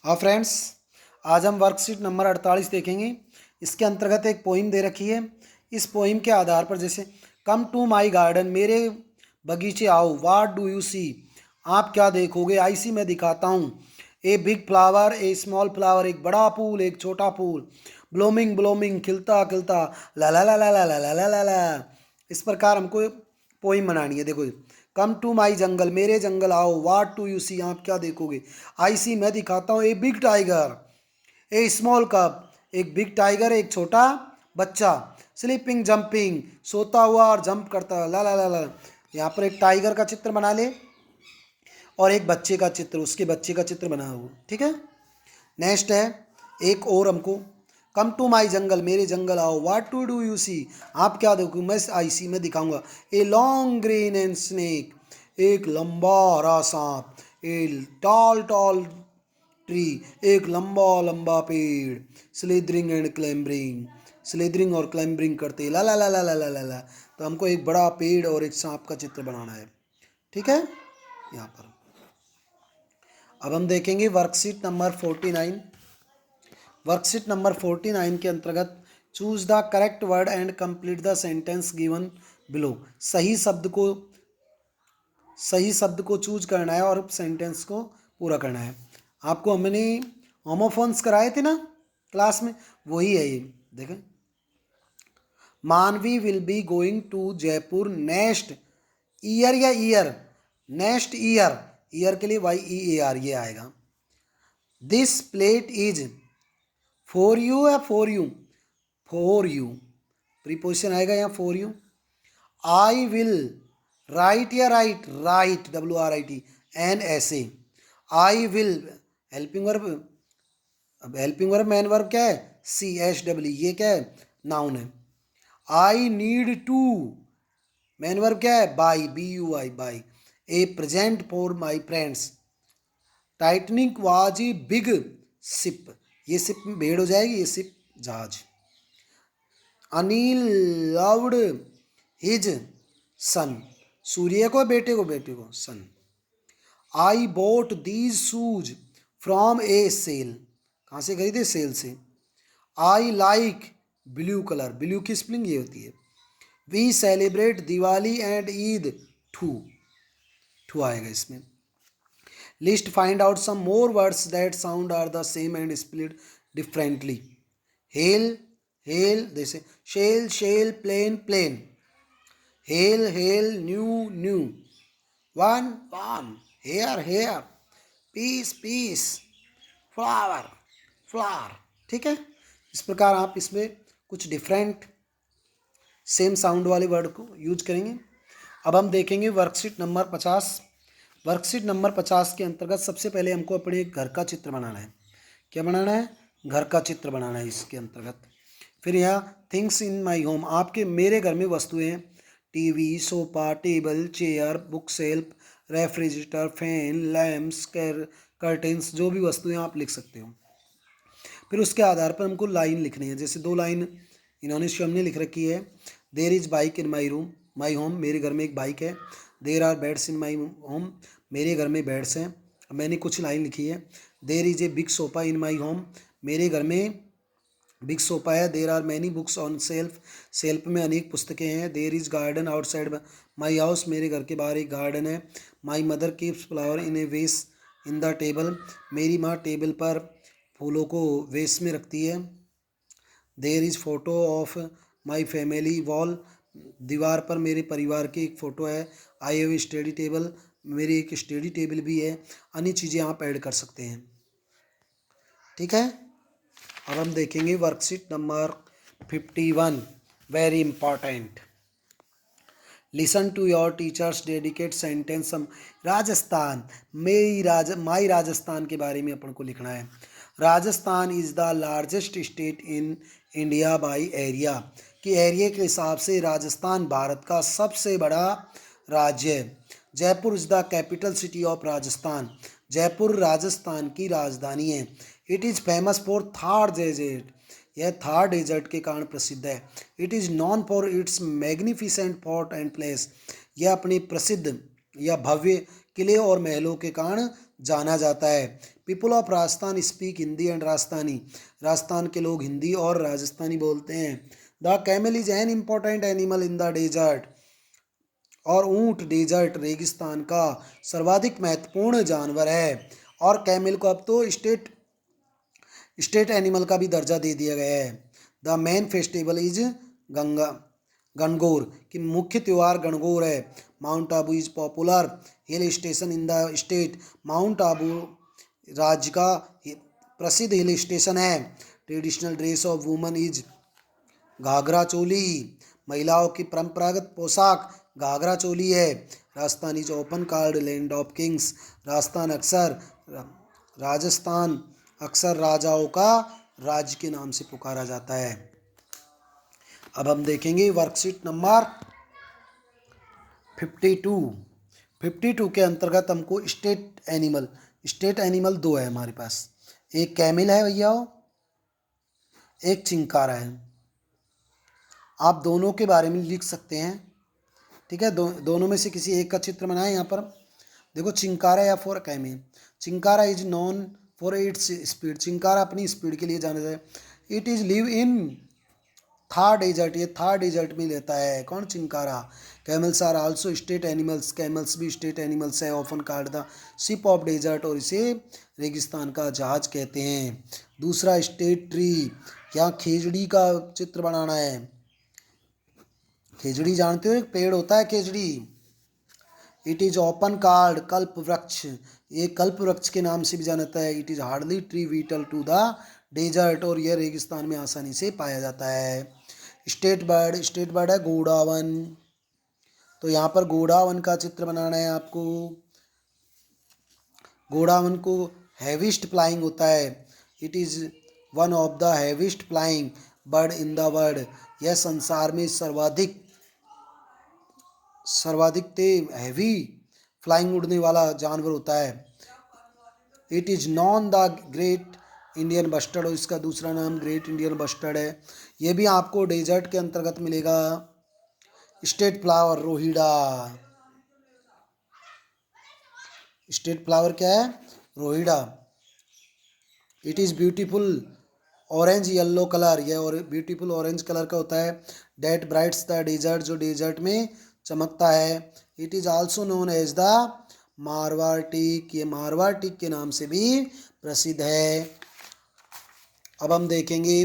हाँ फ्रेंड्स, आज हम वर्कशीट नंबर 48 देखेंगे। इसके अंतर्गत एक पोइम दे रखी है। इस पोइम के आधार पर जैसे कम टू माई गार्डन, मेरे बगीचे आओ, वाट डू यू सी, आप क्या देखोगे, आई सी, मैं दिखाता हूँ, a big flower, A small flower, एक बड़ा फूल, एक छोटा फूल, ब्लूमिंग ब्लूमिंग, खिलता खिलता, ला ला ला ला ला ला ला ला ला ला। इस प्रकार हमको पोइम बनानी है। देखो, कम टू माई जंगल, मेरे जंगल आओ, वाट टू यू सी, आप क्या देखोगे, आई सी, मैं दिखाता हूँ, a big tiger, A small cup, एक बिग टाइगर, एक छोटा बच्चा, स्लीपिंग जंपिंग, सोता हुआ और जंप करता, ला ला ला ला। यहाँ पर एक टाइगर का चित्र बना ले और एक बच्चे का चित्र, उसके बच्चे का चित्र बना हो। ठीक है। नेक्स्ट है एक और हमको, कम टू माई जंगल, मेरे जंगल आओ, वाट टू डू यू सी, आप क्या देखो, मैं आई सी, मैं दिखाऊंगा, a long green and snake, एक लंबा हरा सांप, ए टॉल टॉल ट्री, एक लंबा लंबा पेड़, स्लिदरिंग एंड क्लैम्बरिंग, स्लिदरिंग और क्लैम्बरिंग करते, ला ला ला ला ला ला ला ला। तो हमको एक बड़ा पेड़ और एक सांप का चित्र बनाना है। ठीक है। यहाँ पर अब हम देखेंगे वर्कशीट नंबर 49। वर्कशीट नंबर 49 के अंतर्गत choose the correct word and complete the sentence given below. सही शब्द को चूज करना है और सेंटेंस को पूरा करना है। आपको हमने होमोफोन्स कराए थे ना क्लास में, वही है ये। देखें, Manavi will be going to Jaipur next year, या ईयर, नेक्स्ट ईयर, ईयर के लिए वाई ई ए आर ये आएगा। This plate is for you या for you, for you preposition आएगा यहाँ, for you. I will write, या write, write W R I T N S A, I will helping verb, अब helping verb main verb क्या है, C H W, ये क्या है, नाउन है। I need to, main verb क्या है, buy, B U I, buy, a present for my friends, Titanic was a big ship, ये शिप में भेड़ हो जाएगी, ये शिप जहाज। अनिल लव्ड हिज सन, सूर्य को, बेटे को, बेटे को, son. I bought these shoes from a sale, कहाँ से खरीदे, सेल से। I like blue colour, blue की स्पेलिंग ये होती है। We celebrate Diwali and Eid too, too आएगा इसमें। List find out some more words that sound are the same and spelled differently. Hail, hale, जैसे shell, shell, plain, plane, hail, hale, new, knew, one, won, hair, hare, peace, piece, flower, flour. ठीक है। इस प्रकार आप इसमें कुछ different same sound वाले word को यूज करेंगे। अब हम देखेंगे वर्कशीट नंबर 50। वर्कशीट नंबर 50 के अंतर्गत सबसे पहले हमको अपने घर का चित्र बनाना है। क्या बनाना है, घर का चित्र बनाना है इसके अंतर्गत। फिर यहाँ थिंग्स इन माई होम, आपके मेरे घर में वस्तुएं, TV, sofa, table, chair, book shelf, refrigerator, fan, lamps, curtains, जो भी वस्तुएं आप लिख सकते हो। फिर उसके आधार पर हमको लाइन लिखनी है। जैसे दो लाइन इन्होंने स्वयं ने लिख रखी है। There is bike in my room, my home, मेरे घर में एक बाइक है। There are beds in my home, मेरे घर में बेड्स हैं। मैंने कुछ लाइन लिखी है। There is a big sofa in my home, मेरे घर में बिग सोफा है। There are many books on shelf, shelf में अनेक पुस्तकें हैं। There is garden outside my house, मेरे घर के बाहर एक गार्डन है। My mother keeps flower in a vase in the table, मेरी माँ टेबल पर फूलों को वेस में रखती है। There is photo of my family wall, दीवार पर मेरे परिवार की एक फ़ोटो है। आई हैव स्टडी टेबल, मेरी एक स्टडी टेबल भी है। अन्य चीज़ें आप ऐड कर सकते हैं। ठीक है। अब हम देखेंगे worksheet number 51, very important. Listen to your teachers dedicate sentence. हम राजस्थान, माई राजस्थान के बारे में अपन को लिखना है। Rajasthan is the largest state in India by area, कि एरिया के हिसाब से राजस्थान भारत का सबसे बड़ा राज्य है। Jaipur is the capital city of Rajasthan, Jaipur Rajasthan की राजधानी है। It is famous for Thar desert, यह थार डेजर्ट के कारण प्रसिद्ध है। It is known for its magnificent fort and place, यह अपने प्रसिद्ध या भव्य किले और महलों के कारण जाना जाता है। People of Rajasthan speak Hindi and Rajasthani, Rajasthan के लोग हिंदी और राजस्थानी बोलते हैं। The camel is an important animal in the desert, और ऊंट डेजर्ट रेगिस्तान का सर्वाधिक महत्वपूर्ण जानवर है। और कैमल को अब तो स्टेट एनिमल का भी दर्जा दे दिया गया है। The main festival is Ganga Gangaur, कि मुख्य त्यौहार गणगौर है। Mount Abu is popular hill station in the state, Mount Abu राज्य का प्रसिद्ध हिल स्टेशन है। Traditional dress of woman is ghagra choli, महिलाओं की परंपरागत पोशाक घाघरा चोली है। Rajasthan is often called land of kings, Rajasthan अक्सर राजाओं का राज्य के नाम से पुकारा जाता है। अब हम देखेंगे वर्कशीट नंबर 52 के अंतर्गत हमको स्टेट एनिमल दो है हमारे पास, एक कैमल है भैया, एक चिंकारा है। आप दोनों के बारे में लिख सकते हैं, ठीक है। दोनों में से किसी एक का चित्र बनाएं। यहाँ पर देखो, चिंकारा या for camel. Chinkara is known for its speed, चिंकारा अपनी स्पीड के लिए जाना जाए। It is live in Thar desert, ये थार डेजर्ट में रहता है। कौन? चिंकारा। Camels are also state animals, camels भी स्टेट एनिमल्स है। Often called the ship of desert, और इसे रेगिस्तान का जहाज कहते हैं। दूसरा स्टेट ट्री, यहाँ खेजड़ी का चित्र बनाना है। खेजड़ी जानते हो, एक पेड़ होता है खेजड़ी। इट इज ओपन कार्ड कल्प वृक्ष, ये कल्प वृक्ष के नाम से भी जाना जाता है। It is hardly tree vital to the desert, और यह रेगिस्तान में आसानी से पाया जाता है। स्टेट बर्ड है घोड़ावन, तो यहाँ पर घोड़ावन का चित्र बनाना है आपको। घोड़ावन को हैवीस्ट फ्लाइंग होता है। It is one of the heaviest flying bird in the world, यह संसार में सर्वाधिक हैवी फ्लाइंग उड़ने वाला जानवर होता है। It is known the great Indian bustard, और इसका दूसरा नाम ग्रेट इंडियन बस्टर्ड है। ये भी आपको डेजर्ट के अंतर्गत मिलेगा। State flower rohida, state flower क्या है? Rohida. It is beautiful orange yellow colour, यह और ब्यूटीफुल ऑरेंज कलर का होता है। डेट ब्राइट्स द डेजर्ट, जो डेजर्ट में चमकता है। It is also known as the Marwar teak, ये मारवाड़ टीक के नाम से भी प्रसिद्ध है। अब हम देखेंगे